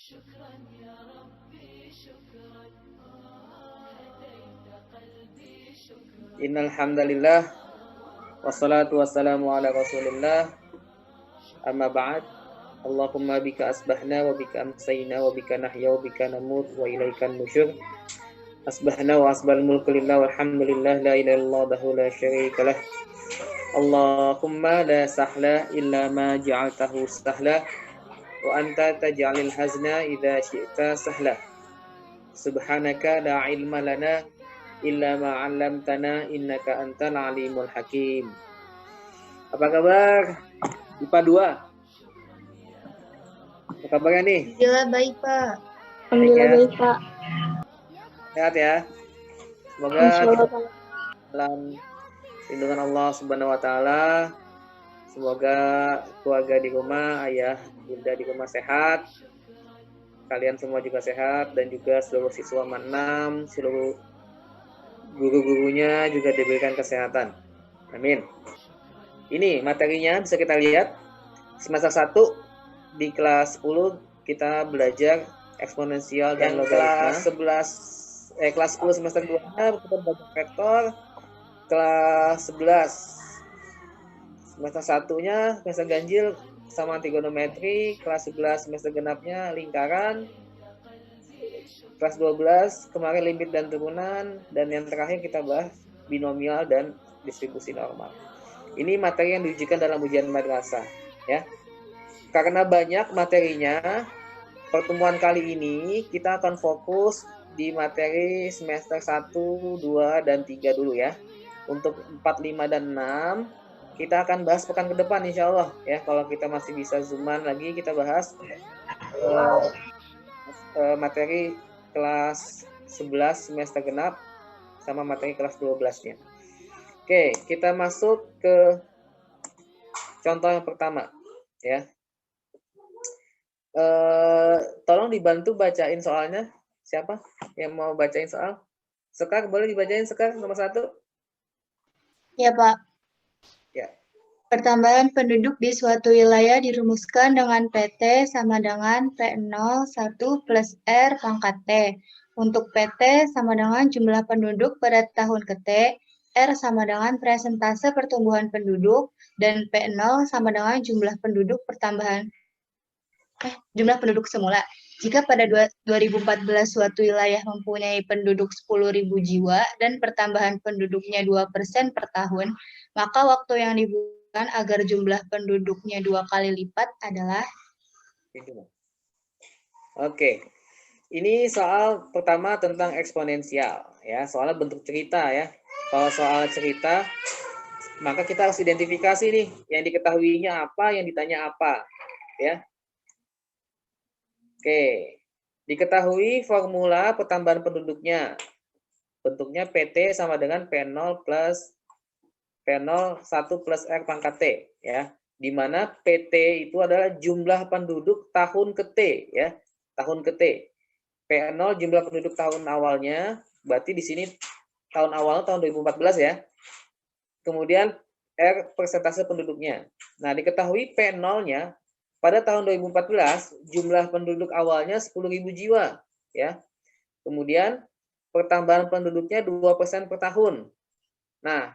شكرا يا ربي شكرا هديت قلبي شكرا. Innal hamdalillah wassalatu wassalamu ala Rasulillah. Amma ba'd. Allahumma bika asbahna wa bika amsayna wa bika nahya wa bika namut wa ilaikan nusyur. Asbahna wa asbal mulku lillah walhamdulillah la ilaha illallah dahu la syarika lah. Allahumma la sahla illa ma ja'altahu sahla wa anta taj'alil hazna idza syi'ta sahla. Subhanaka la ilma lana illa ma 'allamtana innaka antal alimul hakim. Apa kabar IPA 2? Apa kabarnya nih? Alhamdulillah baik, Pak. Alhamdulillah baik, Pak. Sehat ya. Semoga Insyaallah, Pak. dalam lindungan Allah Subhanahu wa taala. Semoga keluarga di rumah, ayah, bunda di rumah sehat. Kalian semua juga sehat dan juga seluruh siswa 6, seluruh guru-gurunya juga diberikan kesehatan. Amin. Ini materinya bisa kita lihat. Semester 1 di kelas 10 kita belajar eksponensial dan logaritma. Kelas 10 semester 2 kita belajar vektor. Kelas 11 semester 1-nya semester ganjil sama trigonometri. Kelas 11 semester genapnya lingkaran. Kelas 12 kemarin limit dan turunan, dan yang terakhir kita bahas binomial dan distribusi normal. Ini materi yang diujikan dalam ujian madrasah ya. Karena banyak materinya, pertemuan kali ini kita akan fokus di materi semester 1, 2, dan 3 dulu ya. Untuk 4, 5, dan 6 kita akan bahas pekan ke depan insya Allah ya. Kalau kita masih bisa zooman lagi, kita bahas materi kelas 11 semester genap sama materi kelas 12-nya. Oke, kita masuk ke contoh yang pertama ya. Tolong dibantu bacain soalnya. Siapa yang mau bacain soal? Sekar, boleh dibacain Sekar nomor 1? Ya, Pak. Ya. Pertambahan penduduk di suatu wilayah dirumuskan dengan PT sama dengan P0 1 plus R pangkat T. Untuk PT sama dengan jumlah penduduk pada tahun ke T, R sama dengan persentase pertumbuhan penduduk, dan P0 sama dengan jumlah penduduk jumlah penduduk semula. Jika pada 2014 suatu wilayah mempunyai penduduk 10.000 jiwa dan pertambahan penduduknya 2% per tahun, maka waktu yang dibutuhkan agar jumlah penduduknya 2 kali lipat adalah... Oke. Ini soal pertama tentang eksponensial ya, soalnya bentuk cerita ya. Kalau soal cerita maka kita harus identifikasi nih yang diketahuinya apa, yang ditanya apa ya. Oke, diketahui formula pertambahan penduduknya. Bentuknya PT sama dengan P0 plus P0 1 plus R pangkat T ya. Di mana PT itu adalah jumlah penduduk tahun ke T ya. Tahun ke T. P0 jumlah penduduk tahun awalnya, berarti di sini tahun awal tahun 2014 ya. Kemudian R persentase penduduknya. Nah, diketahui P0-nya pada tahun 2014 jumlah penduduk awalnya 10.000 jiwa ya. Kemudian pertambahan penduduknya 2% per tahun. Nah,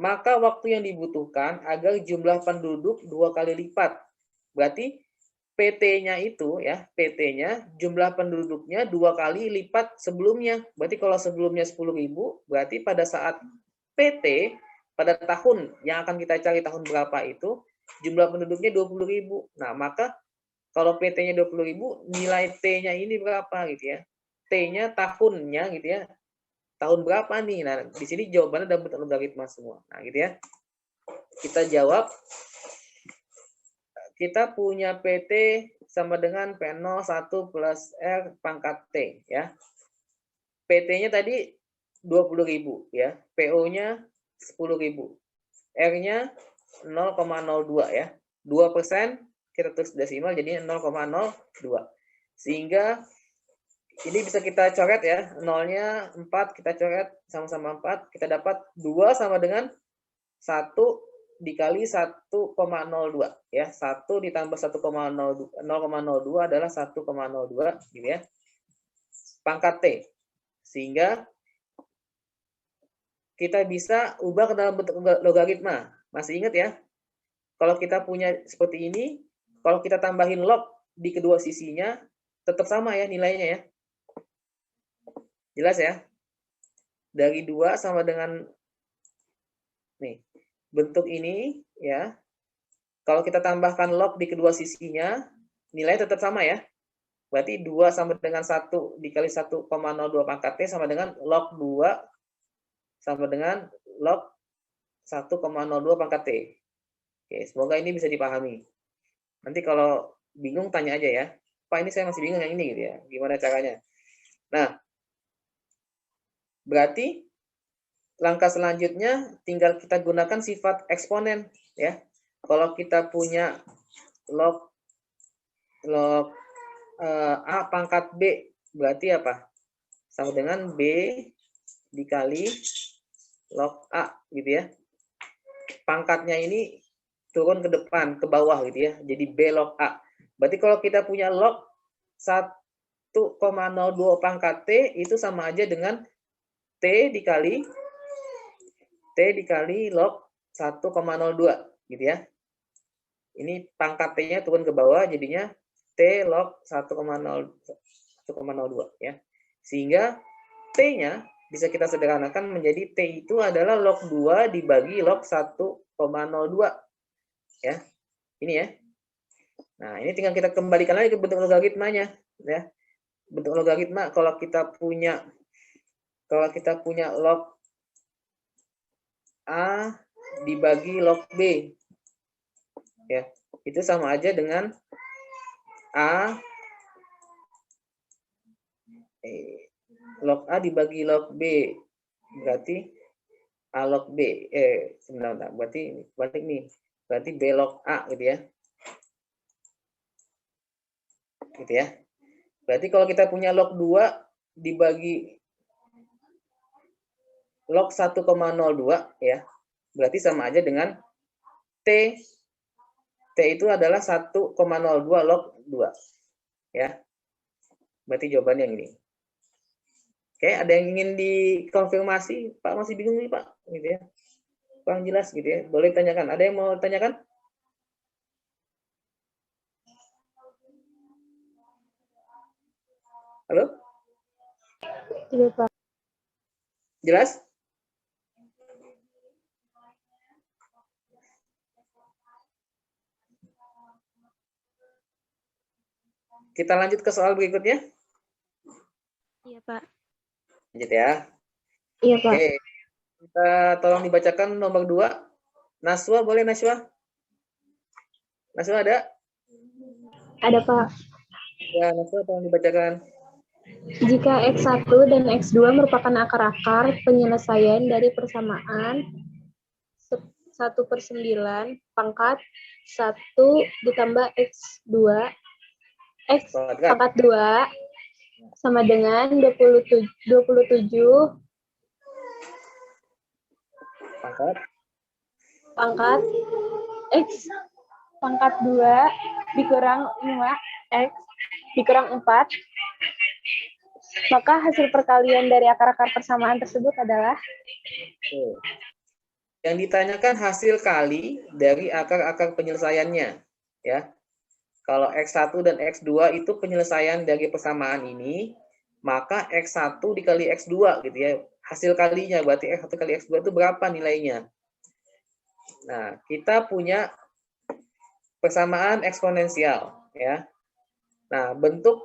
maka waktu yang dibutuhkan agar jumlah penduduk 2 kali lipat. Berarti PT-nya itu ya, PT-nya jumlah penduduknya 2 kali lipat sebelumnya. Berarti kalau sebelumnya 10.000, berarti pada saat PT pada tahun yang akan kita cari tahun berapa itu jumlah penduduknya 20.000. Nah, maka kalau PT-nya 20.000, nilai T-nya ini berapa gitu ya? T-nya tahunnya gitu ya. Tahun berapa nih? Nah, di sini jawabannya dalam bentuk logaritma semua. Nah, gitu ya. Kita jawab. Kita punya PT sama dengan P0 1 plus R pangkat T ya. PT-nya tadi 20.000 ya. PO-nya 10.000. R-nya 0,02 ya. 2% kita tulis desimal jadi 0,02. Sehingga ini bisa kita coret ya. 0-nya 4 kita coret sama-sama 4. Kita dapat 2 sama dengan 1 dikali 1,02 ya. 1 ditambah 0,02 adalah 1,02 gitu ya. Pangkat T. Sehingga kita bisa ubah ke dalam bentuk logaritma. Masih ingat ya? Kalau kita punya seperti ini, kalau kita tambahin log di kedua sisinya, tetap sama ya nilainya ya. Jelas ya? Dari 2 sama dengan nih, bentuk ini ya. Kalau kita tambahkan log di kedua sisinya, nilainya tetap sama ya. Berarti 2 sama dengan 1 dikali 1,02 pangkat T sama dengan log 2 sama dengan log 1,02 pangkat T. Oke, semoga ini bisa dipahami. Nanti kalau bingung tanya aja ya. Pak, ini saya masih bingung yang ini gitu ya. Gimana caranya? Nah, berarti langkah selanjutnya tinggal kita gunakan sifat eksponen ya. Kalau kita punya log A pangkat B berarti apa? Sama dengan B dikali log A gitu ya. Pangkatnya ini turun ke depan, ke bawah gitu ya. Jadi B log A. Berarti kalau kita punya log 1,02 pangkat T itu sama aja dengan T dikali log 1,02 gitu ya. Ini pangkat T-nya turun ke bawah jadinya T log 1,02 ya. Sehingga T-nya bisa kita sederhanakan menjadi T itu adalah log 2 dibagi log 1,02 ya. Ini ya. Nah, ini tinggal kita kembalikan lagi ke bentuk logaritmanya ya. Bentuk logaritma kalau kita punya log A dibagi log B ya. Itu sama aja dengan A log A dibagi log B berarti A log B sebentar, berarti balik nih, berarti B log A gitu ya, berarti kalau kita punya log 2 dibagi log 1,02 ya, berarti sama aja dengan T itu adalah 1,02 log 2 ya, berarti jawabannya yang ini. Oke, ada yang ingin dikonfirmasi? Pak masih bingung nih Pak, gitu ya. Kurang jelas gitu ya. Boleh tanyakan. Ada yang mau tanyakan? Halo? Iya, Pak. Jelas? Kita lanjut ke soal berikutnya. Iya, Pak. Lanjut ya. Iya, Pak. Oke. Kita tolong dibacakan nomor 2. Naswa, boleh Naswa? Naswa ada? Ada, Pak. Ya, Naswa tolong dibacakan. Jika X1 dan X2 merupakan akar-akar penyelesaian dari persamaan 1/9 pangkat 1 ditambah X2 X pangkat 2 sama dengan 27 pangkat X pangkat 2 dikurang 5 X dikurang 4, maka hasil perkalian dari akar-akar persamaan tersebut adalah? Yang ditanyakan hasil kali dari akar-akar penyelesaiannya ya. Kalau X1 dan X2 itu penyelesaian dari persamaan ini, maka X1 dikali X2 gitu ya. Hasil kalinya berarti X1 kali X2 itu berapa nilainya? Nah, kita punya persamaan eksponensial ya. Nah, bentuk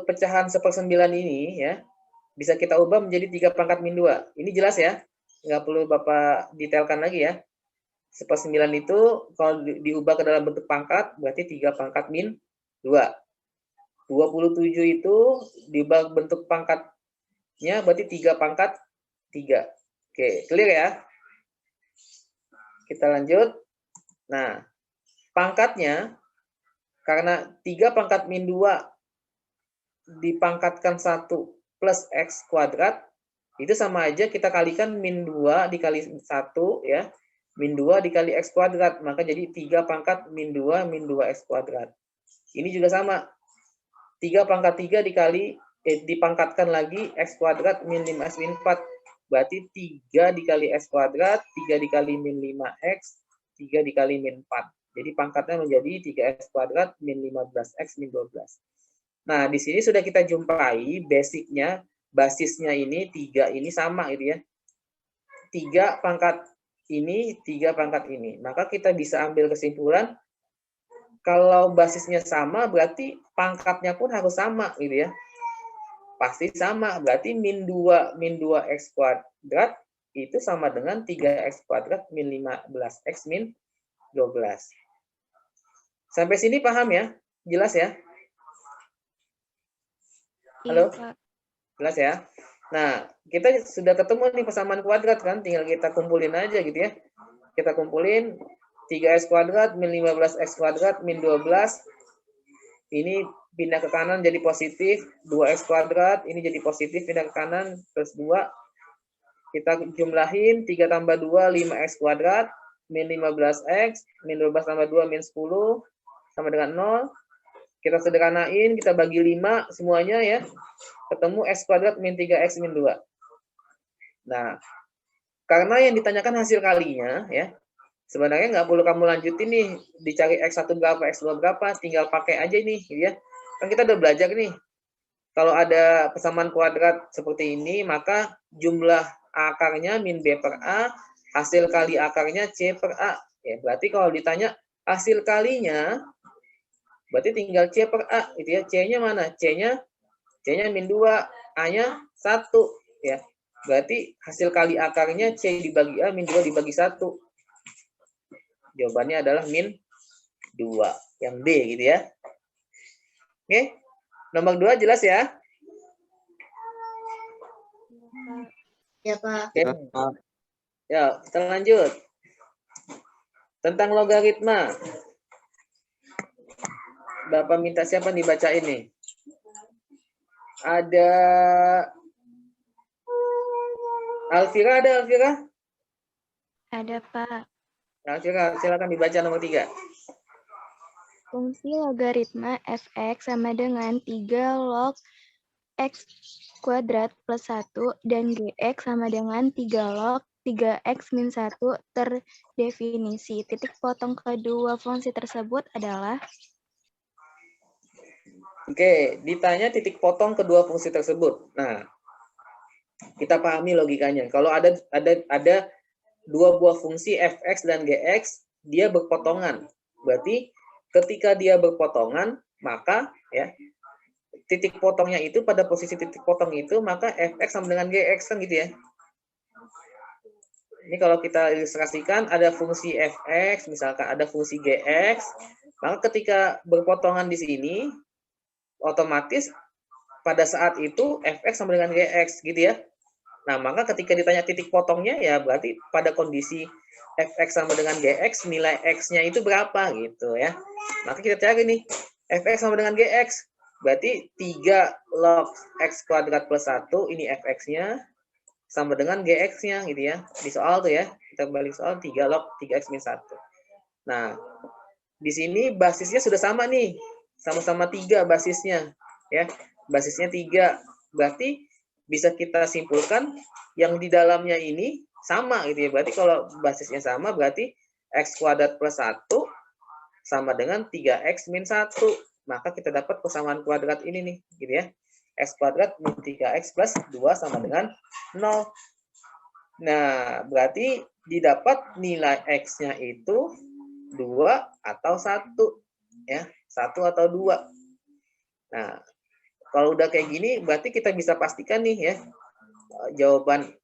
pecahan 1/9 ini ya bisa kita ubah menjadi 3 pangkat min 2. Ini jelas ya? Nggak perlu Bapak detailkan lagi ya. 1/9 itu kalau diubah ke dalam bentuk pangkat berarti 3 pangkat min 2. 27 itu diubah bentuk pangkatnya berarti 3 pangkat 3. Oke, clear ya? Kita lanjut. Nah, pangkatnya karena 3 pangkat min 2 dipangkatkan 1 plus X kuadrat, itu sama aja kita kalikan min 2 dikali 1 ya. min 2 dikali X kuadrat, maka jadi 3 pangkat min 2 X kuadrat. Ini juga sama. 3 pangkat 3 dikali, dipangkatkan lagi X kuadrat min 5X min 4. Berarti 3 dikali X kuadrat, 3 dikali min 5X, 3 dikali min 4. Jadi pangkatnya menjadi 3X kuadrat min 15X min 12. Nah, di sini sudah kita jumpai basicnya, basisnya ini 3 ini sama gitu ya. 3 pangkat ini, 3 pangkat ini. Maka kita bisa ambil kesimpulan, kalau basisnya sama, berarti pangkatnya pun harus sama gitu ya. Pasti sama, berarti min 2X kuadrat itu sama dengan 3X kuadrat min 15X min 12. Sampai sini paham ya? Jelas ya? Halo? Jelas ya? Nah, kita sudah ketemu nih persamaan kuadrat kan, tinggal kita kumpulin aja gitu ya. Kita kumpulin 3X kuadrat min 15X kuadrat min 12. Ini pindah ke kanan jadi positif, 2X kuadrat, ini jadi positif, pindah ke kanan, plus 2. Kita jumlahin, 3 tambah 2, 5X kuadrat, min 15X, min 12 tambah 2, min 10, sama dengan 0. Kita sederhanain, kita bagi 5 semuanya ya. Ketemu X kuadrat min 3X min 2. Nah, karena yang ditanyakan hasil kalinya ya, sebenarnya nggak perlu kamu lanjutin nih, dicari X1 berapa, X2 berapa, tinggal pakai aja nih gitu ya. Kan kita udah belajar nih, kalau ada persamaan kuadrat seperti ini, maka jumlah akarnya min B per A, hasil kali akarnya C per A. Ya, berarti kalau ditanya hasil kalinya, berarti tinggal C per A, gitu ya. C-nya mana? C-nya min 2, A-nya 1. Ya. Berarti hasil kali akarnya C dibagi A, min 2 dibagi 1. Jawabannya adalah min 2. Yang D gitu ya. Oke. Nomor 2 jelas ya? Ya, Pak. Oke. Ya, kita lanjut. Tentang logaritma. Bapak minta siapa dibaca ini? Ada Alvira, ada Alvira? Ada, Pak. Alvira, silakan dibaca nomor 3. Fungsi logaritma fx sama dengan 3 log x kuadrat plus 1 dan gx sama dengan 3 log 3x min 1 terdefinisi. Titik potong kedua fungsi tersebut adalah? Oke, ditanya titik potong kedua fungsi tersebut. Nah, kita pahami logikanya. Kalau ada dua buah fungsi fx dan gx, dia berpotongan. Berarti ketika dia berpotongan, maka ya titik potongnya itu pada posisi titik potong itu, maka fx sama dengan gx kan gitu ya. Ini kalau kita ilustrasikan, ada fungsi fx, misalkan ada fungsi gx, maka ketika berpotongan di sini, otomatis pada saat itu fx sama dengan gx gitu ya. Nah, maka ketika ditanya titik potongnya ya berarti pada kondisi fx sama dengan gx, nilai x-nya itu berapa gitu ya. Maka kita cari nih, fx sama dengan gx, berarti 3 log x kuadrat plus 1, ini fx-nya, sama dengan gx-nya gitu ya. Di soal tuh ya, kita balik soal 3 log 3x min 1. Nah, di sini basisnya sudah sama nih, sama-sama 3 basisnya ya, basisnya 3, berarti bisa kita simpulkan yang di dalamnya ini sama gitu ya. Berarti kalau basisnya sama berarti x kuadrat plus 1 sama dengan 3x min 1, maka kita dapat persamaan kuadrat ini nih gitu ya, x kuadrat min 3x plus 2 sama dengan 0. Nah, berarti didapat nilai x-nya itu 2 atau 1 ya, 1 atau 2. Nah, kalau udah kayak gini berarti kita bisa pastikan nih ya, jawaban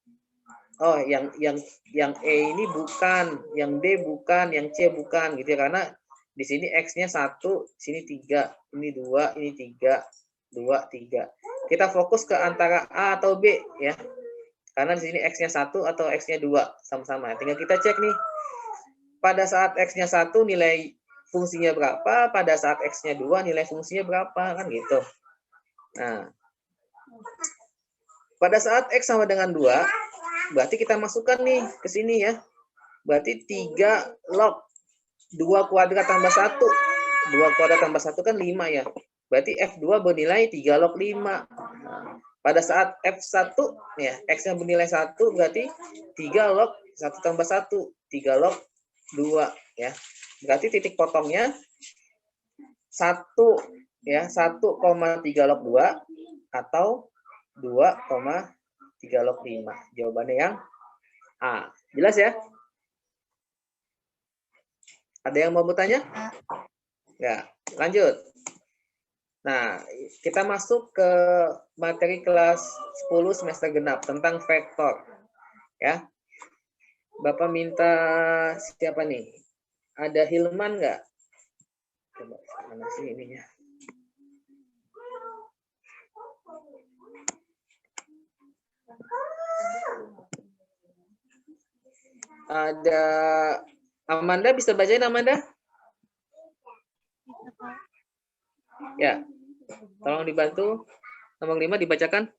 yang E ini bukan, yang D bukan, yang C bukan gitu ya, karena di sini x-nya 1, sini 3, ini 2, ini 3, 2, 3. Kita fokus ke antara A atau B ya. Karena di sini x-nya 1 atau x-nya 2 sama-sama. Tinggal kita cek nih. Pada saat x-nya 1 nilai fungsinya berapa, pada saat x-nya 2 nilai fungsinya berapa, kan gitu. Nah, pada saat x sama dengan 2, berarti kita masukkan nih ke sini ya. berarti 3 log 2 kuadrat tambah 1. 2 kuadrat tambah 1 kan 5 ya. Berarti F2 bernilai 3 log 5. Pada saat F1 ya, X-nya bernilai 1 berarti 3 log 1 tambah 1, 3 log 2 ya. Berarti titik potongnya 1 ya, 1,3 log 2 atau 2,3 log 5. Jawabannya yang A. Jelas ya? Ada yang mau bertanya? Ya, lanjut. Nah, kita masuk ke materi kelas 10 semester genap tentang vektor. Ya. Bapak minta siapa nih? Ada Hilman nggak? Coba mana sih ininya? Ada Amanda, bisa bacain Amanda? Ya, tolong dibantu. Nomor 5 dibacakan.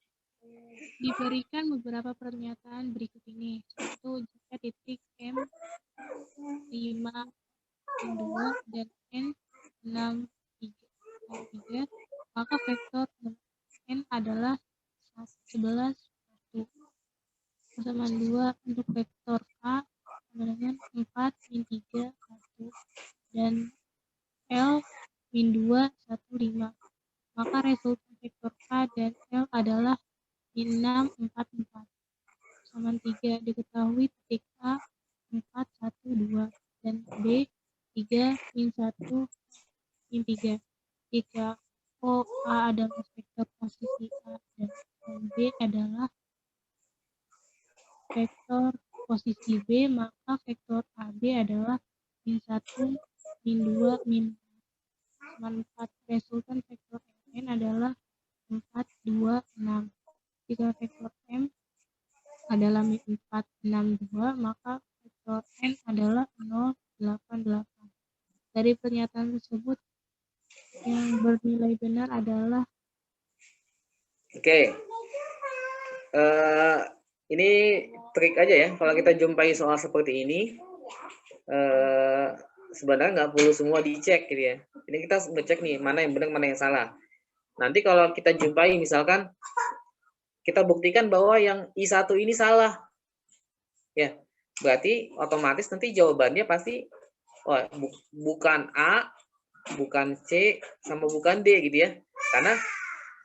Diberikan beberapa pernyataan berikut ini. 1. Jika titik M 5, N 2, dan N 6, 3, maka vektor N adalah 11, 1. Persamaan 2 untuk vektor K sama dengan 4, min 3, 1. Dan L, min 2, 1, 5. Maka resultan vektor K dan L adalah min 6, 4, 4. Persamaan 3 diketahui titik A 4, 1, 2 dan B 3, min 1, min 3. Jika O A adalah vektor posisi A dan B adalah vektor posisi B, maka vektor AB adalah min 1, min 2, min 4. Resultan vektor N adalah 4, 2, 6. Jika vektor M adalah min 4, 6, 2, maka vektor N adalah 0, 8, 8. Dari pernyataan tersebut, yang bernilai benar adalah Oke. Ini trik aja ya. Kalau kita jumpai soal seperti ini, sebenarnya nggak perlu semua dicek gitu ya. Ini kita ngecek nih, mana yang benar, mana yang salah. Nanti kalau kita jumpai misalkan, kita buktikan bahwa yang I1 ini salah. Ya, berarti otomatis nanti jawabannya pasti bukan A, bukan C, sama bukan D gitu ya. Karena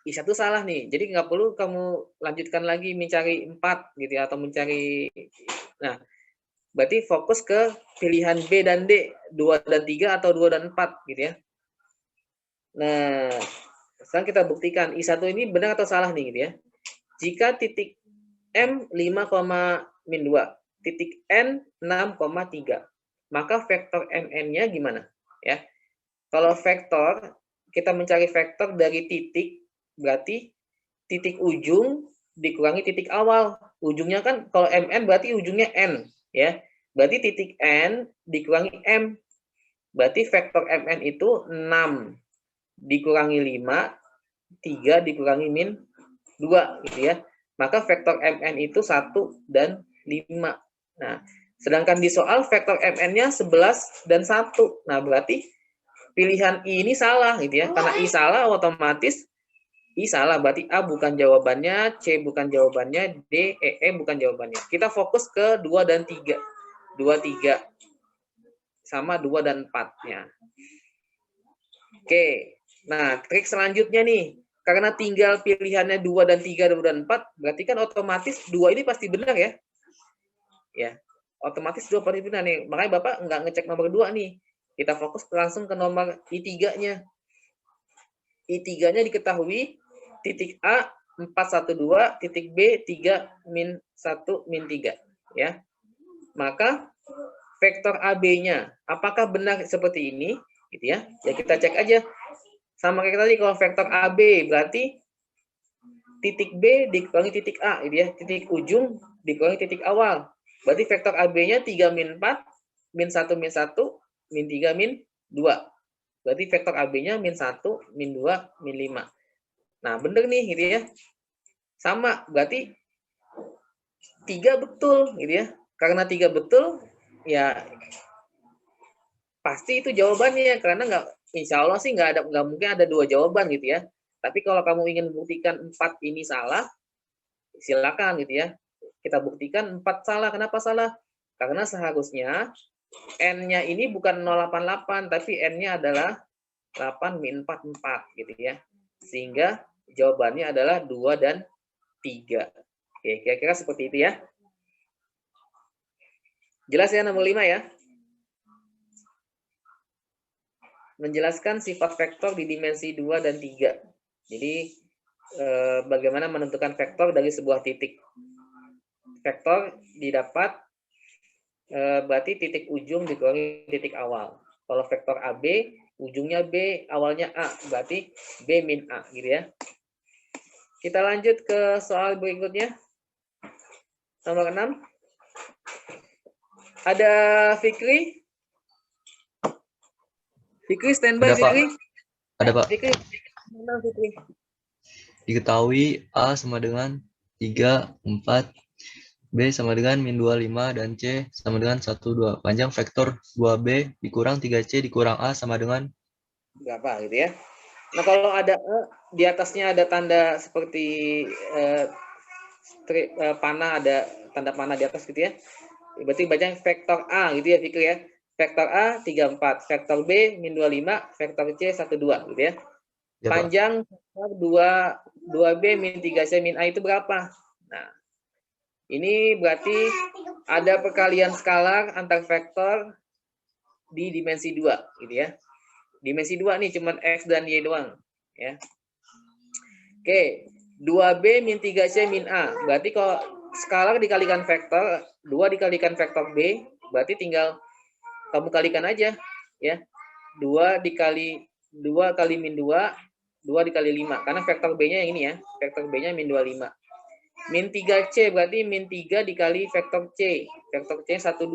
I1 salah nih. Jadi nggak perlu kamu lanjutkan lagi mencari 4 gitu ya, atau mencari. Nah, berarti fokus ke pilihan B dan D, 2 dan 3 atau 2 dan 4 gitu ya. Nah, sekarang kita buktikan I1 ini benar atau salah nih gitu ya. Jika titik M 5,-2, titik N 6,3, maka vektor MN-nya gimana? Ya. Kalau vektor, kita mencari vektor dari titik, berarti titik ujung dikurangi titik awal. Ujungnya kan kalau MN berarti ujungnya N, ya. Berarti titik N dikurangi M. Berarti vektor MN itu 6 dikurangi 5, 3 dikurangi min 2 gitu ya. Maka vektor MN itu 1 dan 5. Nah, sedangkan di soal vektor MN-nya 11 dan 1. Nah, berarti pilihan I ini salah gitu ya. Karena I salah, otomatis I salah. Berarti A bukan jawabannya, C bukan jawabannya, D, E bukan jawabannya. Kita fokus ke 2 dan 3. 2, 3 sama 2 dan 4-nya. Oke. Nah, trik selanjutnya nih. Karena tinggal pilihannya 2 dan 3, 2 dan 4, berarti kan otomatis 2 ini pasti benar ya. Ya, otomatis 2 pasti benar nih. Makanya Bapak nggak ngecek nomor 2 nih. Kita fokus langsung ke nomor I3-nya. I3-nya diketahui titik A 412, titik B 3 min 1 min 3 ya. Maka vektor AB-nya apakah benar seperti ini gitu ya. Ya kita cek aja. Sama kayak tadi, kalau vektor AB berarti titik B dikurangi titik A gitu ya. Titik ujung dikurangi titik awal. Berarti vektor AB-nya 3 min 4 min 1 min 1 min 3 min 2. Berarti vektor AB-nya min 1 min 2 min 5. Nah, bener nih gitu ya. Sama, berarti 3 betul gitu ya. Karena 3 betul, ya pasti itu jawabannya, karena insya Allah sih nggak mungkin ada 2 jawaban gitu ya. Tapi kalau kamu ingin membuktikan 4 ini salah, silakan gitu ya. Kita buktikan 4 salah. Kenapa salah? Karena seharusnya N-nya ini bukan 088, tapi N-nya adalah 8 min 4, 4 gitu ya. Sehingga jawabannya adalah 2 dan 3. Oke, kira-kira seperti itu ya. Jelas ya nomor 5 ya? Menjelaskan sifat vektor di dimensi 2 dan 3. Jadi bagaimana menentukan vektor dari sebuah titik. Vektor didapat berarti titik ujung dikurangi titik awal. Kalau vektor AB, ujungnya B, awalnya A, berarti B min A gitu ya. Kita lanjut ke soal berikutnya. Nomor 6. Ada Fikri? Fikri standby, Ada, Pak. Fikri. Ada, Pak. Fikri. Mana Fikri? Diketahui A sama dengan 3, 4, B sama dengan min 25, dan C sama dengan 1, 2. Panjang vektor 2B dikurang 3C dikurang A sama dengan Berapa gitu ya. Nah, kalau ada E, di atasnya ada tanda seperti panah, ada tanda panah di atas gitu ya. Berarti bacanya vektor A gitu ya, Fikri ya. Vektor A 3, 4, vektor B min 25, vektor C 1, 2 gitu ya. ya, Pak. Panjang vektor 2B min 3C min A itu berapa? Nah, ini berarti ada perkalian skalar antar vektor di dimensi 2 gitu ya. Dimensi 2 nih cuman X dan Y doang ya. Oke, 2B min 3C min A. Berarti kalau skalar dikalikan vektor, 2 dikalikan vektor B, berarti tinggal kamu kalikan aja ya. 2 kali min 2, 2 dikali 5. Karena vektor B-nya yang ini ya. Vektor B-nya min 25. Min 3C berarti min 3 dikali vektor C. Vektor C 1, 2.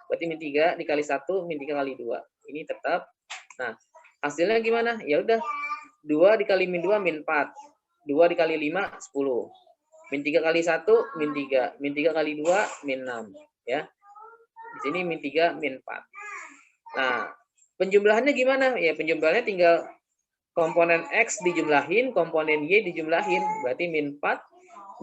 Berarti min 3 dikali 1, min 3 kali 2. Ini tetap. Nah, hasilnya gimana? Ya udah. 2 dikali min 2, min 4. 2 dikali 5, 10. Min 3 kali 1, min 3. Min 3 kali 2, min 6. Ya. Di sini min 3, min 4. Nah, penjumlahannya gimana? Ya, penjumlahannya tinggal komponen X dijumlahin, komponen Y dijumlahin. Berarti min 4,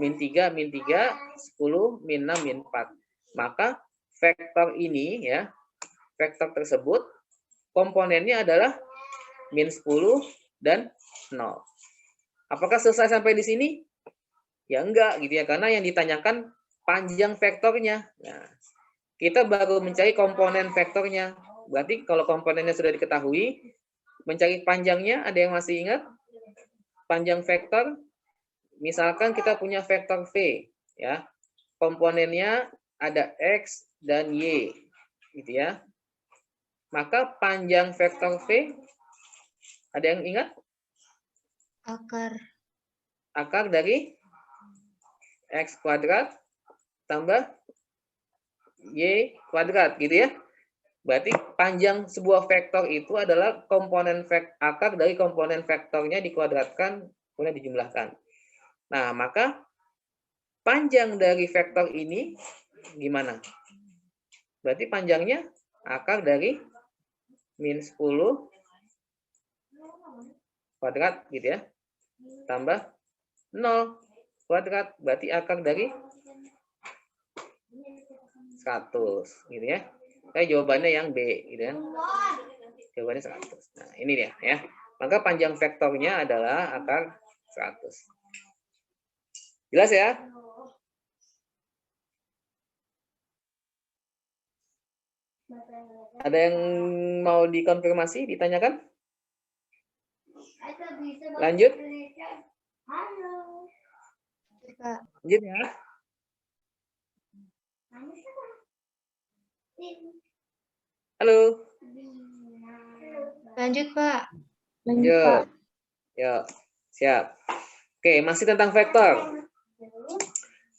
min 3, min 3, 10, min 6, min 4. Maka vektor ini ya, vektor tersebut komponennya adalah min 10 dan 0. Apakah selesai sampai di sini? Ya enggak gitu ya, karena yang ditanyakan panjang vektornya. Nah, kita baru mencari komponen vektornya. Berarti kalau komponennya sudah diketahui, mencari panjangnya, ada yang masih ingat? Panjang vektor, misalkan kita punya vektor V, ya. Komponennya ada X dan Y, gitu ya. Maka panjang vektor V, ada yang ingat? Akar dari X kuadrat tambah Y kuadrat, gitu ya. Berarti panjang sebuah vektor itu adalah komponen akar dari komponen vektornya dikuadratkan kemudian dijumlahkan. Nah, maka panjang dari vektor ini gimana? Berarti panjangnya akar dari min 10 kuadrat gitu ya. Tambah 0 kuadrat, berarti akar dari 100 gitu ya. Jawabannya yang B gitu ya. Jawabannya 100. Nah, ini dia ya. Maka panjang vektornya adalah akar 100. Jelas ya? Ada yang mau dikonfirmasi, ditanyakan? Lanjut? Lanjut ya. Halo. Lanjut, Pak. Lanjut. Yuk, siap. Oke, masih tentang vektor.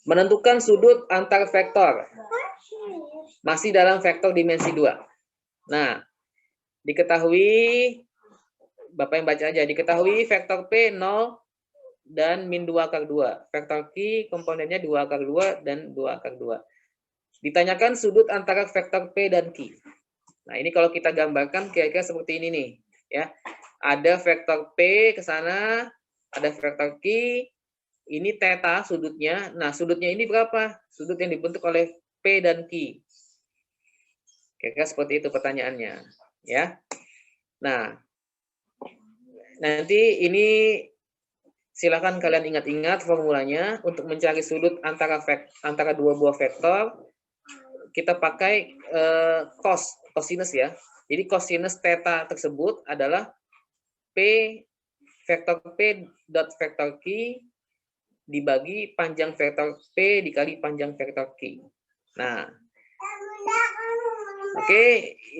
Menentukan sudut antar vektor. Masih dalam vektor dimensi 2. Nah, diketahui, Bapak yang baca aja, diketahui vektor P 0 dan min 2 akar 2. Vektor Q komponennya 2 akar 2 dan 2 akar 2. Ditanyakan sudut antara vektor P dan Q. Nah, ini kalau kita gambarkan kira-kira seperti ini nih, ya. Ada vektor P ke sana, ada vektor Q, ini theta sudutnya. Nah, sudutnya ini berapa? Sudut yang dibentuk oleh P dan Q. Kira-kira seperti itu pertanyaannya, ya. Nah, nanti ini silakan kalian ingat-ingat formulanya untuk mencari sudut antara dua buah vektor. Kita pakai cosinus ya. Jadi cosinus theta tersebut adalah P vektor P dot vektor Q dibagi panjang vektor P dikali panjang vektor Q. Nah, oke,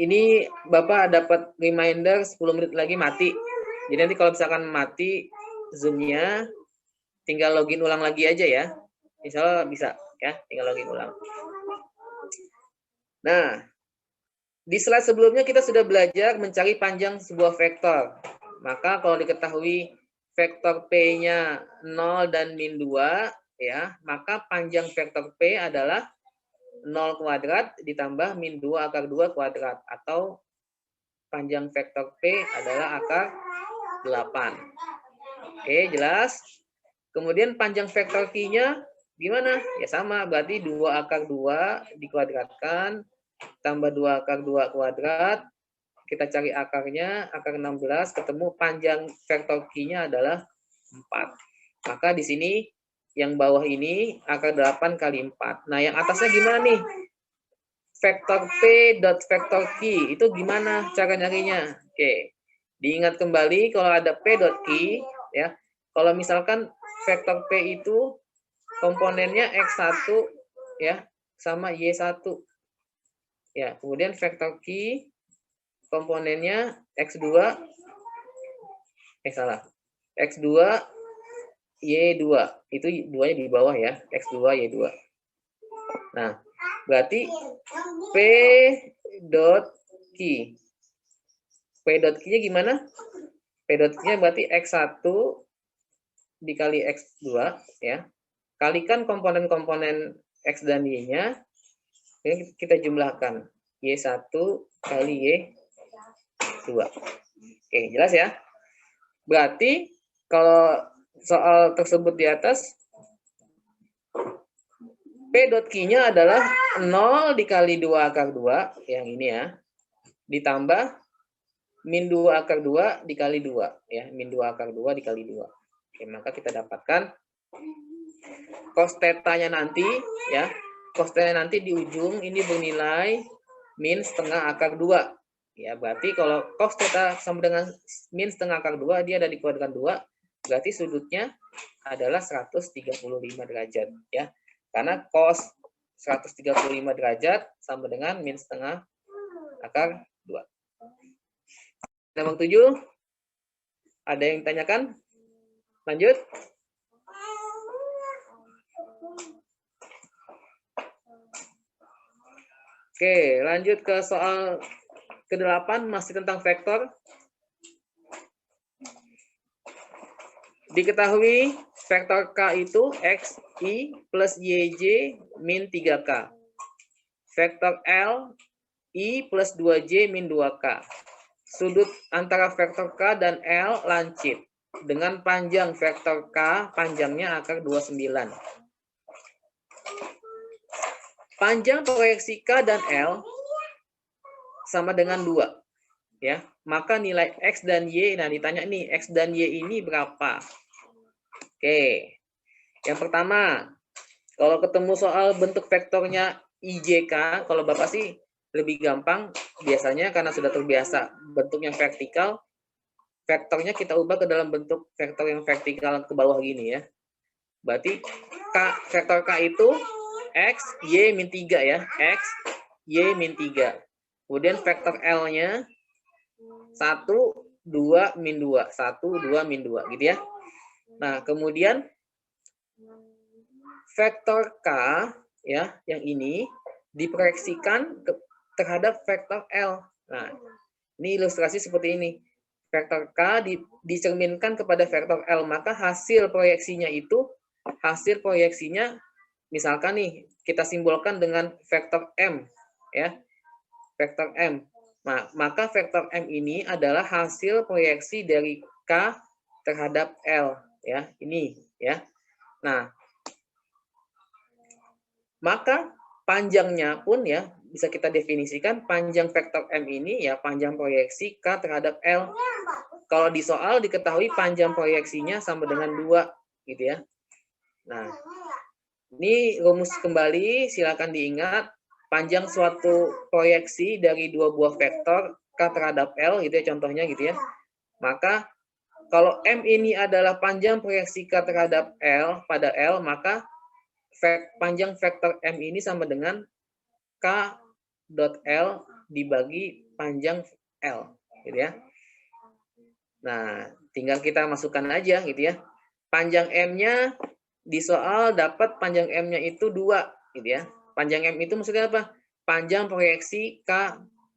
ini Bapak dapat reminder 10 menit lagi mati. Jadi nanti kalau misalkan mati Zoom-nya, tinggal login ulang lagi aja ya. Insya Allah bisa ya, tinggal login ulang. Nah, di slide sebelumnya kita sudah belajar mencari panjang sebuah vektor. Maka kalau diketahui vektor P-nya 0 dan min 2, ya, maka panjang vektor P adalah 0 kuadrat ditambah min 2 akar 2 kuadrat. Atau panjang vektor P adalah akar 8. Oke, jelas. Kemudian panjang vektor Q-nya gimana? Ya sama, berarti 2 akar 2 dikuadratkan, tambah 2 akar 2 kuadrat. Kita cari akarnya, akar 16, ketemu panjang vektor Q-nya adalah 4. Maka di sini yang bawah ini akar 8 kali 4. Nah, yang atasnya gimana nih? Vektor P dot vektor Q, itu gimana cara nyarinya? Oke, diingat kembali kalau ada P dot Q, ya. Kalau misalkan vektor P itu komponennya X1 ya sama Y1. Ya, kemudian vektor Q komponennya X2 X2 Y2. Itu duanya di bawah ya, X2 Y2. Nah, berarti P dot Q. P dot Q-nya gimana? P dot Q-nya berarti X1 dikali X2 ya. Kalikan komponen-komponen X dan Y-nya, kita jumlahkan. Y1 kali Y2. Oke, jelas ya? Berarti kalau soal tersebut di atas, P dot Q-nya adalah 0 dikali 2 akar 2, yang ini ya, ditambah min 2 akar 2 dikali 2, ya, min 2 akar 2 dikali 2. Oke, maka kita dapatkan cos theta-nya nanti, ya, cos theta nanti di ujung ini bernilai min setengah akar 2. Ya, berarti kalau cos theta sama dengan min setengah akar 2, dia ada di kuadran 2, berarti sudutnya adalah 135 derajat. Ya, karena cos 135 derajat sama dengan min setengah akar 2. Nomor 7, ada yang tanyakan? Lanjut. Oke, lanjut ke soal ke-8, masih tentang vektor. Diketahui vektor K itu XI plus YJ min 3K. Vektor L, I plus 2J min 2K. Sudut antara vektor K dan L lancip. Dengan panjang vektor K, panjangnya akar 29. Panjang proyeksi K dan L sama dengan 2. Ya, maka nilai X dan Y, nah ditanya nih, X dan Y ini berapa? Oke, yang pertama, kalau ketemu soal bentuk vektornya IJK, kalau Bapak sih lebih gampang, biasanya karena sudah terbiasa bentuknya vertikal, vektornya kita ubah ke dalam bentuk vektor yang vertikal ke bawah gini ya. Berarti vektor K itu X, Y min 3 ya. X, Y min 3. Kemudian vektor L-nya 1, 2, min 2. 1, 2, min 2 gitu ya. Nah, kemudian vektor K ya, yang ini diproyeksikan terhadap vektor L. Nah, ini ilustrasi seperti ini. Vektor K dicerminkan kepada vektor L, maka hasil proyeksinya misalkan nih kita simbolkan dengan vektor M, ya, vektor M. Nah, maka vektor M ini adalah hasil proyeksi dari K terhadap L, ya, ini, ya. Nah, maka panjangnya pun ya bisa kita definisikan panjang vektor M ini ya panjang proyeksi K terhadap L. Kalau di soal diketahui panjang proyeksinya sama dengan 2, gitu ya. Nah, ini rumus kembali, silakan diingat. Panjang suatu proyeksi dari dua buah vektor K terhadap L, gitu ya contohnya gitu ya. Maka kalau M ini adalah panjang proyeksi K terhadap L pada L, maka panjang vektor M ini sama dengan K dot L dibagi panjang L, gitu ya. Nah, tinggal kita masukkan aja gitu ya. Panjang M-nya di soal dapat panjang M-nya itu 2, gitu ya. Panjang M itu maksudnya apa? Panjang proyeksi K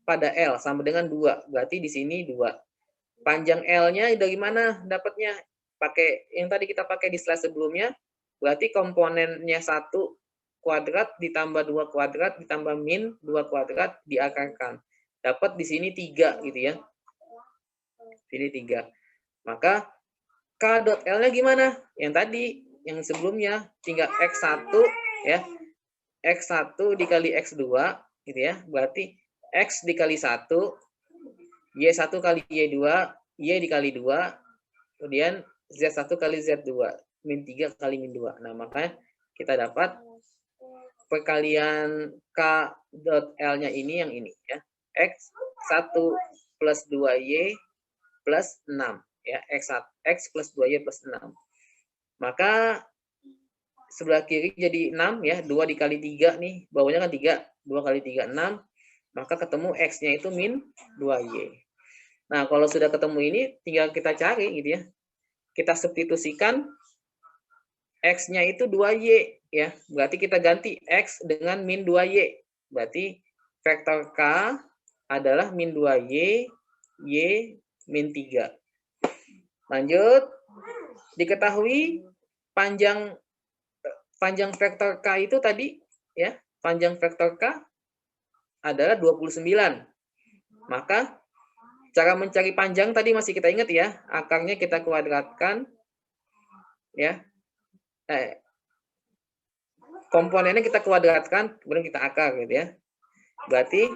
pada L sama dengan 2. Berarti di sini 2. Panjang L-nya dari mana dapatnya? Pakai yang tadi kita pakai di slide sebelumnya. Berarti komponennya 1 kuadrat ditambah 2 kuadrat ditambah min 2 kuadrat diakarkan. Dapat di sini 3 gitu ya. Sini 3. Maka K dot L-nya gimana? Yang tadi, yang sebelumnya tinggal X1 ya. X1 dikali X2 gitu ya. Berarti X dikali 1, Y1 kali Y2, Y dikali 2, kemudian Z1 kali Z2, min 3 kali min 2. Nah, makanya kita dapat perkalian K dot L-nya ini yang ini ya. X1 plus 2Y plus 6 ya. X plus 2Y plus 6. Maka sebelah kiri jadi 6 ya, 2 dikali 3 nih, bawahnya kan 3, 2 kali 3, 6, maka ketemu X-nya itu min 2Y. Nah, kalau sudah ketemu ini, tinggal kita cari gitu ya. Kita substitusikan X-nya itu 2Y ya, berarti kita ganti X dengan min 2Y. Berarti vektor K adalah min 2Y, Y min 3. Lanjut, diketahui panjang vektor K itu tadi ya, panjang vektor K adalah 29. Maka cara mencari panjang tadi masih kita ingat ya, akarnya kita kuadratkan ya. Komponennya kita kuadratkan, kemudian kita akar gitu ya. Berarti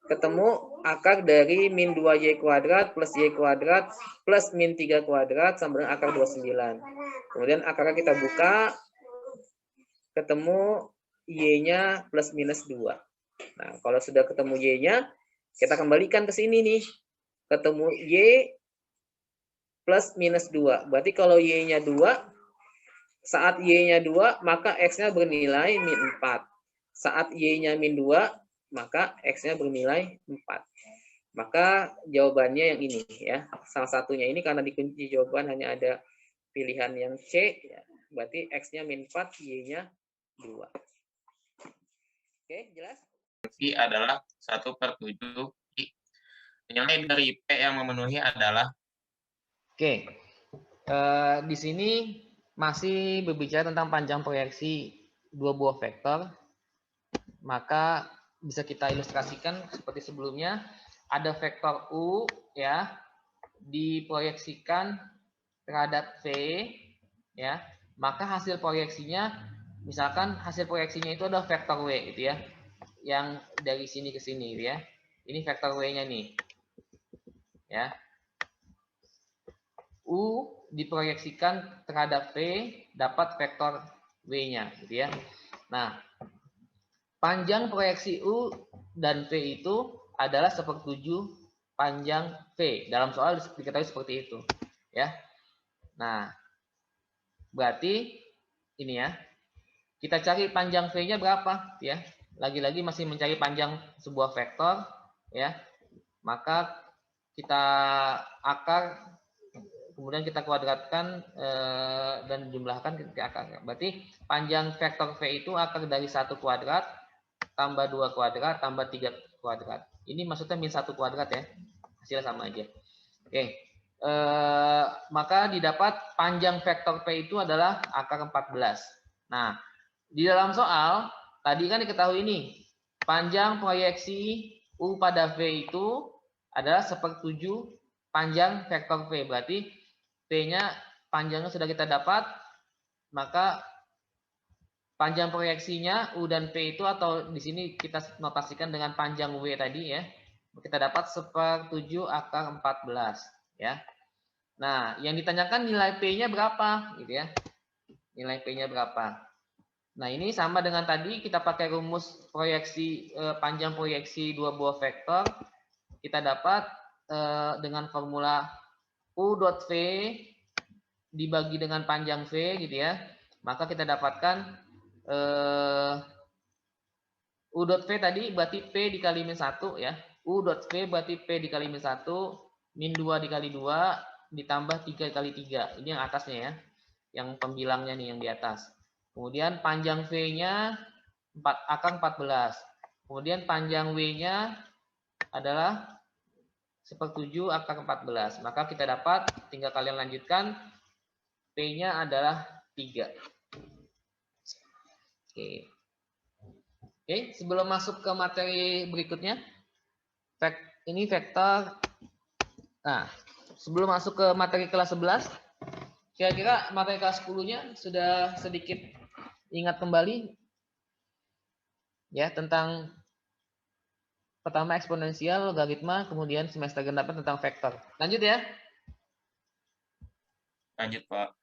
ketemu akar dari min 2Y kuadrat plus Y kuadrat plus min 3 kuadrat sama dengan akar 29. Kemudian akarnya kita buka, ketemu Y-nya plus minus 2. Nah, kalau sudah ketemu Y-nya, kita kembalikan ke sini nih. Ketemu Y plus minus 2. Berarti kalau Y-nya 2, saat Y-nya 2, maka X-nya bernilai min 4. Saat Y-nya min 2, maka X-nya bernilai 4. Maka jawabannya yang ini ya. Salah satunya ini karena di kunci jawaban hanya ada pilihan yang C, ya. Berarti X-nya min 4, Y-nya 2. Oke, jelas? I adalah 1/7 I. Nilai dari P yang memenuhi adalah. Oke. Di sini masih berbicara tentang panjang proyeksi dua buah vektor. Maka bisa kita ilustrasikan seperti sebelumnya. Ada vektor U ya, diproyeksikan terhadap V ya. Maka hasil proyeksinya, misalkan hasil proyeksinya itu adalah vektor W gitu ya, yang dari sini ke sini gitu ya. Ini vektor W-nya nih ya. U diproyeksikan terhadap V dapat vektor W-nya gitu ya. Nah, panjang proyeksi U dan V itu adalah 1/7 panjang V. Dalam soal diketahui seperti itu ya. Nah, berarti ini ya. Kita cari panjang V-nya berapa ya. Lagi-lagi masih mencari panjang sebuah vektor ya. Maka kita akar, kemudian kita kuadratkan dan jumlahkan ke akar. Berarti panjang vektor V itu akar dari 1 kuadrat tambah 2 kuadrat tambah 3 kuadrat. Ini maksudnya min 1 kuadrat ya. Hasilnya sama aja. Oke. Maka didapat panjang vektor P itu adalah akar 14. Nah, Di dalam soal, tadi kan diketahui ini, panjang proyeksi U pada V itu adalah 1/7 panjang vektor V. Berarti V-nya panjangnya sudah kita dapat, maka panjang proyeksinya U dan P itu, atau di sini kita notasikan dengan panjang W tadi ya, kita dapat 1/7 akar 14 ya. Nah, yang ditanyakan nilai P-nya berapa gitu ya. Nilai P-nya berapa? Nah, ini sama dengan tadi kita pakai rumus proyeksi panjang proyeksi dua buah vektor. Kita dapat dengan formula U dot V dibagi dengan panjang V gitu ya. Maka kita dapatkan U dot V tadi berarti P dikali min 1 ya. U dot V berarti P dikali min 1 min 2 dikali 2 ditambah 3 kali 3. Ini yang atasnya ya. Yang pembilangnya nih yang di atas. Kemudian panjang V-nya akar 14. Kemudian panjang W-nya adalah 1/7 akar 14. Maka kita dapat, tinggal kalian lanjutkan, P-nya adalah 3. Oke, sebelum masuk ke materi berikutnya, ini vektor. Nah, sebelum masuk ke materi kelas 11, kira-kira materi kelas 10-nya sudah sedikit ingat kembali ya tentang pertama eksponensial, logaritma, kemudian semester genap tentang vektor. Lanjut ya. Lanjut, Pak.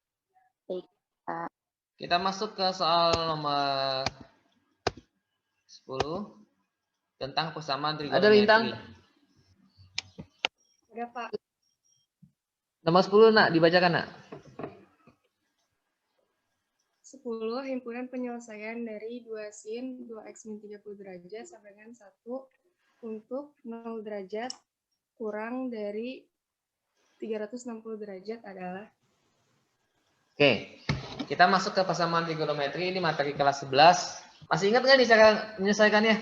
Kita masuk ke soal nomor 10 tentang persamaan trigonometri. Ada Lintang? Ada, Pak. Nomor 10 nak dibacakan nak. 10. Himpunan penyelesaian dari 2 sin 2x min 30 derajat sampai dengan 1 untuk 0 derajat kurang dari 360 derajat adalah. Oke, kita masuk ke persamaan trigonometri. Ini materi kelas 11. Masih ingat nggak nih cara menyelesaikannya?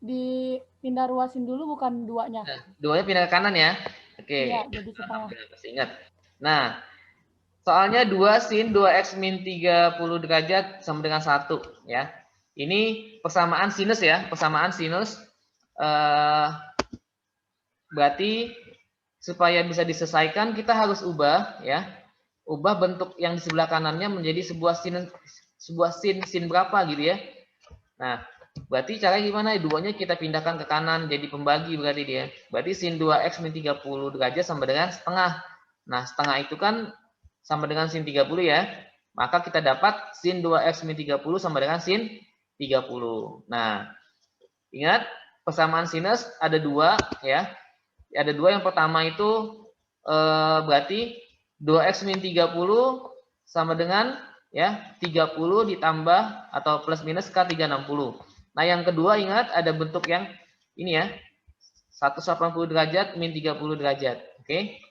Dipindah ruasin dulu, bukan duanya. Nah, duanya pindah ke kanan ya. Oke. Iya, jadi setengah. Masih ingat. Nah, soalnya 2 sin 2x min 30 derajat sama dengan 1 ya. Ini persamaan sinus ya, persamaan sinus. Berarti supaya bisa diselesaikan kita harus ubah ya. Ubah bentuk yang di sebelah kanannya menjadi sebuah sin berapa gitu ya. Nah, berarti caranya gimana? Duanya kita pindahkan ke kanan jadi pembagi berarti dia. Berarti sin 2x min 30 derajat sama dengan setengah. Nah, setengah itu kan sama dengan sin 30 ya. Maka kita dapat sin 2x min 30 sama dengan sin 30. Nah, ingat persamaan sinus ada 2 ya. Ada 2, yang pertama itu berarti 2x min 30 sama dengan ya 30 ditambah atau plus minus K360. Nah, yang kedua ingat ada bentuk yang ini ya. 180 derajat min 30 derajat. Oke.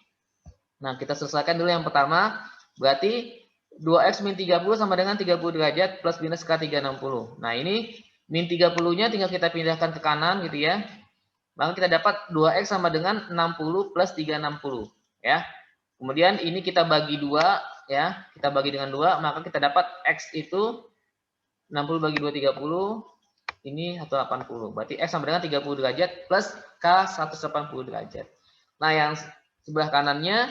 Nah, kita selesaikan dulu yang pertama. Berarti 2x min 30 sama dengan 30 derajat plus minus K360. Nah, ini min 30-nya tinggal kita pindahkan ke kanan gitu ya. Maka kita dapat 2x sama dengan 60 plus 360 ya. Kemudian ini kita bagi 2 ya. Kita bagi dengan 2, maka kita dapat x itu 60 bagi 2 30. Ini 180. Berarti x sama dengan 30 derajat plus k 180 derajat. Nah, yang sebelah kanannya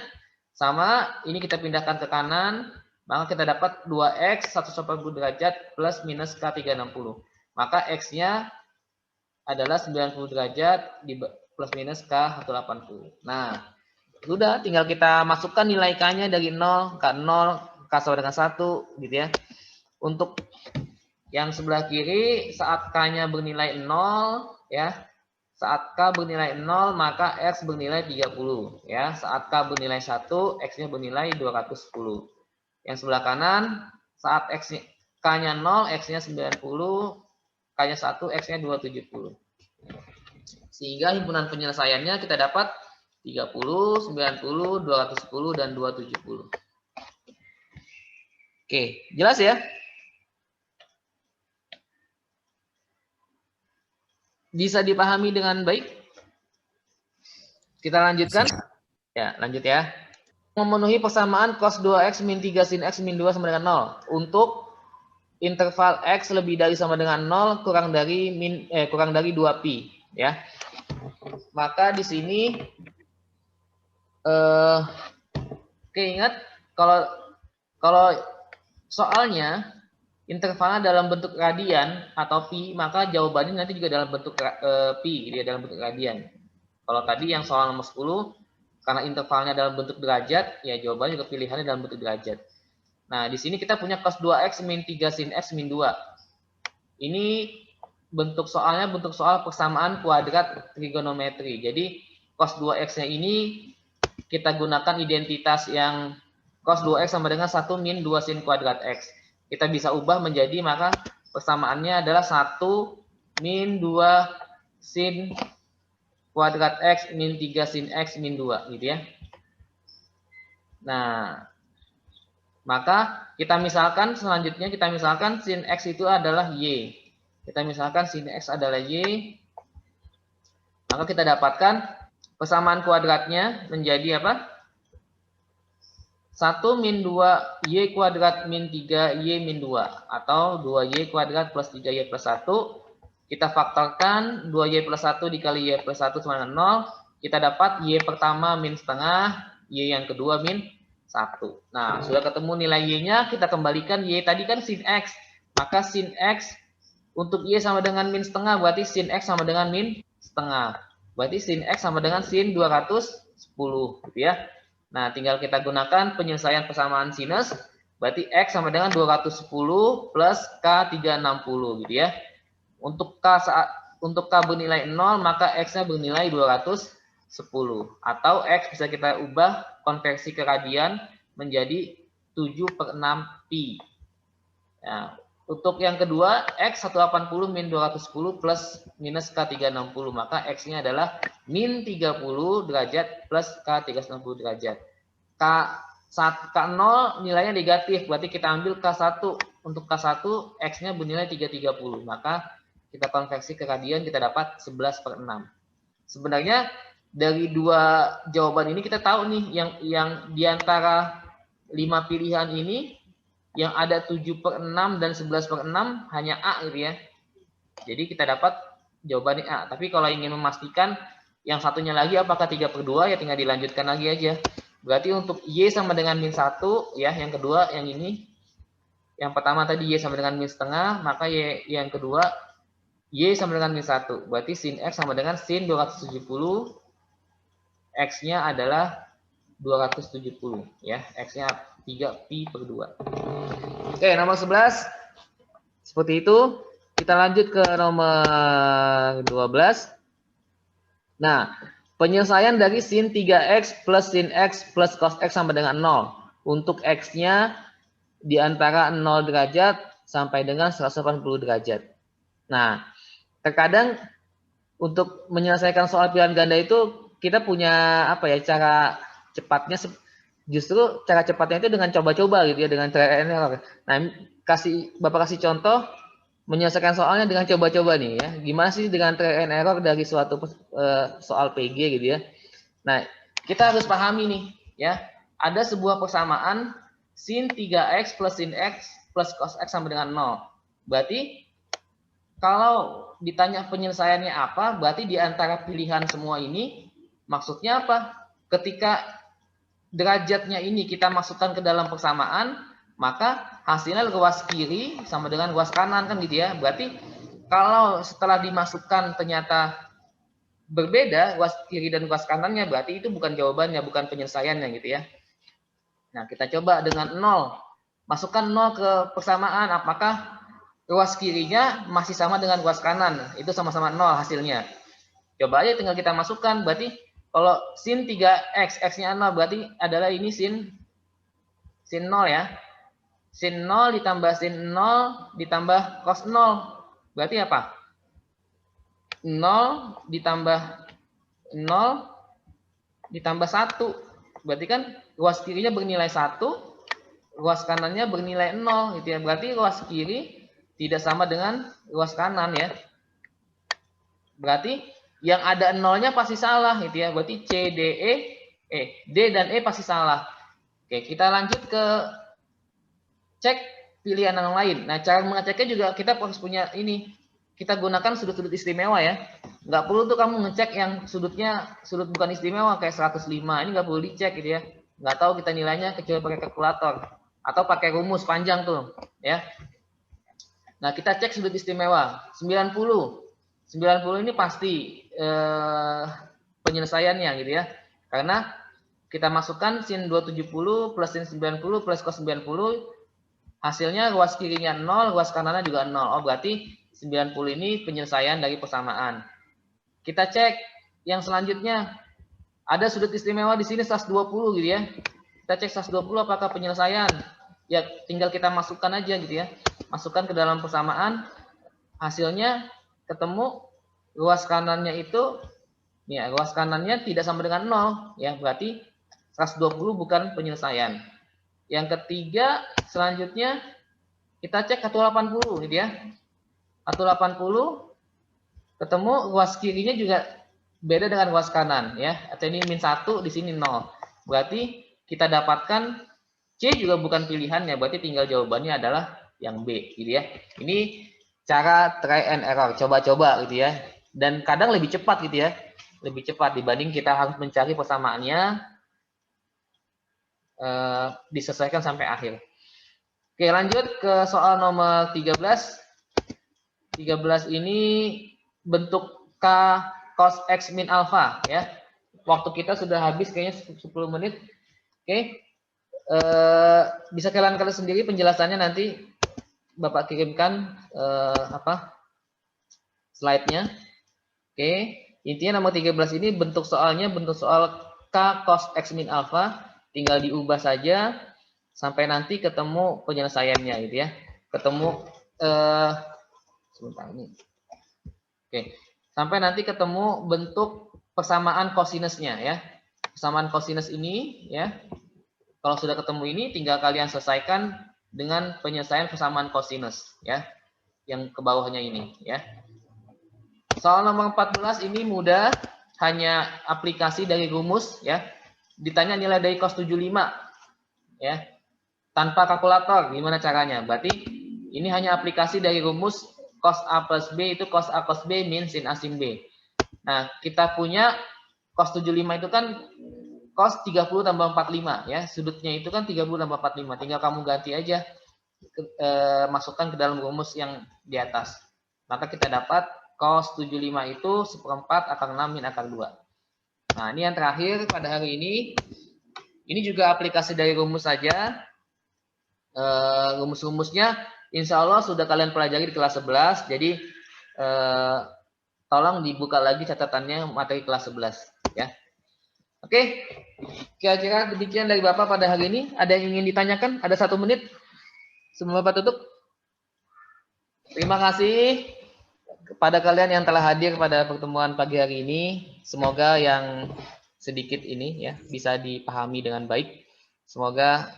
sama, ini kita pindahkan ke kanan, maka kita dapat 2x 180 derajat plus minus k 360. Maka x-nya adalah 90 derajat plus minus k 180. Nah, sudah tinggal kita masukkan nilai k-nya dari 0 ke 0, k sama dengan 1 gitu ya. Untuk yang sebelah kiri saat k-nya bernilai 0 ya. Saat k bernilai 0 maka x bernilai 30 ya. Saat k bernilai 1, x-nya bernilai 210. Yang sebelah kanan saat k-nya 0, x-nya 90, k-nya 1, x-nya 270. Sehingga himpunan penyelesaiannya kita dapat 30, 90, 210, dan 270. Oke, jelas ya? Bisa dipahami dengan baik? Kita lanjutkan? Ya, lanjut ya. memenuhi persamaan cos 2x min 3 sin x min 2 sama dengan 0 untuk interval x lebih dari sama dengan 0 kurang dari 2pi ya. Maka di sini ingat kalau soalnya intervalnya dalam bentuk radian atau pi, maka jawabannya nanti juga dalam bentuk pi, dia dalam bentuk radian. Kalau tadi yang soal nomor 10 karena intervalnya dalam bentuk derajat, ya jawabannya juga pilihannya dalam bentuk derajat. Nah, di sini kita punya cos 2x min 3 sin x min 2. Ini bentuk soalnya bentuk soal persamaan kuadrat trigonometri. Jadi cos 2x-nya ini kita gunakan identitas yang cos 2x sama dengan 1 min 2 sin kuadrat x. Kita bisa ubah menjadi, maka persamaannya adalah 1 min 2 sin kuadrat x min 3 sin x min 2 gitu ya. Nah, maka kita misalkan selanjutnya sin x itu adalah y. Kita misalkan sin x adalah y. Maka kita dapatkan persamaan kuadratnya menjadi apa? 1 min 2 y kuadrat min 3 y min 2 atau 2y kuadrat plus 3y plus 1. Kita faktorkan 2y plus 1 dikali y plus 1 sama dengan 0. Kita dapat y pertama min setengah, y yang kedua min 1. Nah, sudah ketemu nilai y-nya, kita kembalikan y tadi kan sin x. Maka sin x untuk y sama dengan min setengah, berarti sin x sama dengan min setengah. Berarti sin x sama dengan sin 210 gitu ya. Nah, tinggal kita gunakan penyelesaian persamaan sinus, berarti x sama dengan 210 plus K360 gitu ya. Untuk K bernilai 0, maka x-nya bernilai 210. Atau x bisa kita ubah konversi ke radian menjadi 7/6 pi. Nah, untuk yang kedua, x 180 min 210 plus minus K360. Maka x-nya adalah min 30 derajat plus K360 derajat. K0 nilainya negatif, berarti kita ambil K1. Untuk K1, x-nya bernilai 330. Maka kita konversi ke radian, kita dapat 11/6. Sebenarnya dari dua jawaban ini kita tahu nih, yang diantara 5 pilihan ini, yang ada 7/6 dan 11/6 hanya A gitu ya. Jadi kita dapat jawabannya A. Tapi kalau ingin memastikan yang satunya lagi apakah 3/2, ya tinggal dilanjutkan lagi aja. Berarti untuk Y sama dengan min 1, ya, yang kedua yang ini. Yang pertama tadi Y sama dengan min setengah, maka Y yang kedua Y sama dengan min 1. Berarti sin X sama dengan sin 270. X-nya adalah 270. Ya, X-nya 3pi/2. Oke, nomor 11. Seperti itu. Kita lanjut ke nomor 12. Nah, penyelesaian dari sin 3x plus sin x plus cos x sama dengan 0. Untuk X-nya di antara 0 derajat sampai dengan 180 derajat. Nah, terkadang untuk menyelesaikan soal pilihan ganda itu kita punya cara cepatnya, justru cara cepatnya itu dengan coba-coba gitu ya, dengan trial and error. Nah, Bapak kasih contoh menyelesaikan soalnya dengan coba-coba nih ya. Gimana sih dengan trial and error dari suatu soal PG gitu ya. Nah, kita harus pahami nih ya, ada sebuah persamaan sin 3x plus sin x plus cos x sama dengan 0. Berarti kalau ditanya penyelesaiannya apa, berarti di antara pilihan semua ini maksudnya apa? Ketika derajatnya ini kita masukkan ke dalam persamaan, maka hasilnya ruas kiri sama dengan ruas kanan kan gitu ya. Berarti kalau setelah dimasukkan ternyata berbeda ruas kiri dan ruas kanannya, berarti itu bukan jawabannya, bukan penyelesaiannya gitu ya. Nah, kita coba dengan 0. Masukkan 0 ke persamaan, apakah ruas kirinya masih sama dengan ruas kanan? Itu sama-sama 0 hasilnya. Coba aja tinggal kita masukkan, berarti kalau sin 3x, x-nya 0, berarti adalah ini sin 0 ya. Sin 0 ditambah sin 0 ditambah cos 0. Berarti apa? 0 ditambah 0 ditambah 1. Berarti kan ruas kirinya bernilai 1, ruas kanannya bernilai 0 gitu ya. Berarti ruas kiri tidak sama dengan ruas kanan ya. Berarti yang ada 0-nya pasti salah gitu ya. Berarti C, D, D dan E pasti salah. Oke, kita lanjut ke cek pilihan yang lain. Nah, cara mengeceknya juga kita harus punya ini. Kita gunakan sudut-sudut istimewa ya. Nggak perlu tuh kamu ngecek yang sudutnya sudut bukan istimewa kayak 105. Ini nggak perlu dicek gitu ya. Nggak tahu kita nilainya kecuali pakai kalkulator atau pakai rumus panjang tuh ya. Nah, kita cek sudut istimewa 90. 90 ini pasti penyelesaiannya gitu ya. Karena kita masukkan sin 270 plus sin 90 plus cos 90, hasilnya ruas kirinya 0, ruas kanannya juga 0. Oh, berarti 90 ini penyelesaian dari persamaan. Kita cek yang selanjutnya. Ada sudut istimewa di sini 120 gitu ya. Kita cek 120 apakah penyelesaian. Ya, tinggal kita masukkan aja gitu ya. Masukkan ke dalam persamaan. Hasilnya ketemu ruas kanannya itu, ya ruas kanannya tidak sama dengan 0. Ya, berarti 120 bukan penyelesaian. Yang ketiga, selanjutnya kita cek 180 gitu ya. 180 ketemu ruas kirinya juga beda dengan ruas kanan ya. Atau ini -1, di sini 0. Berarti kita dapatkan C juga bukan pilihan ya. Berarti tinggal jawabannya adalah yang B gitu ya. Ini cara try and error, coba-coba gitu ya. Dan kadang lebih cepat gitu ya. Lebih cepat dibanding kita harus mencari persamaannya diselesaikan sampai akhir. Oke, lanjut ke soal nomor 13. 13 ini bentuk K cos X min alpha ya. Waktu kita sudah habis kayaknya 10 menit. Oke. Bisa kalian sendiri penjelasannya nanti Bapak kirimkan slide-nya. Oke. Intinya nomor 13 ini bentuk soalnya bentuk soal K cos X min alpha. Tinggal diubah saja sampai nanti ketemu penyelesaiannya gitu ya. Ketemu sebentar ini. Oke, sampai nanti ketemu bentuk persamaan kosinusnya ya. Persamaan kosinus ini ya. Kalau sudah ketemu ini tinggal kalian selesaikan dengan penyelesaian persamaan kosinus ya. Yang ke bawahnya ini ya. Soal nomor 14 ini mudah, hanya aplikasi dari rumus ya. Ditanya nilai dari cos 75 ya. Tanpa kalkulator gimana caranya? Berarti ini hanya aplikasi dari rumus cos A plus B itu cos A cos B min sin A sin B. Nah, kita punya cos 75 itu kan cos 30 tambah 45 ya. Sudutnya itu kan 30 tambah 45. Tinggal kamu ganti aja, masukkan ke dalam rumus yang di atas. Maka kita dapat cos 75 itu 1/4 akar 6 min akar 2. Nah, ini yang terakhir pada hari ini. Ini juga aplikasi dari rumus saja. Rumus-rumusnya insya Allah sudah kalian pelajari di kelas 11. Jadi tolong dibuka lagi catatannya materi kelas 11 ya. Oke, kira-kira demikian dari Bapak pada hari ini. Ada yang ingin ditanyakan? Ada 1 menit sebelum Bapak tutup. Terima kasih kepada kalian yang telah hadir pada pertemuan pagi hari ini. Semoga yang sedikit ini ya bisa dipahami dengan baik. Semoga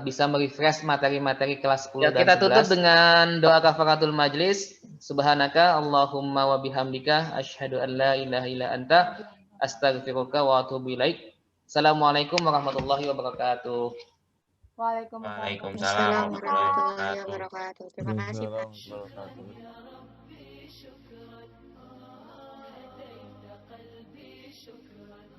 bisa merefresh materi-materi kelas 10 ya, dan 11. Kita tutup dengan doa kafaratul majlis. Subhanaka Allahumma wa bihamdika asyhadu an la ilaha illa anta astaghfiruka wa atubu ilaik. Assalamualaikum warahmatullahi wabarakatuh. Waalaikumsalam warahmatullahi wabarakatuh. Terima kasih, Pak. شكرا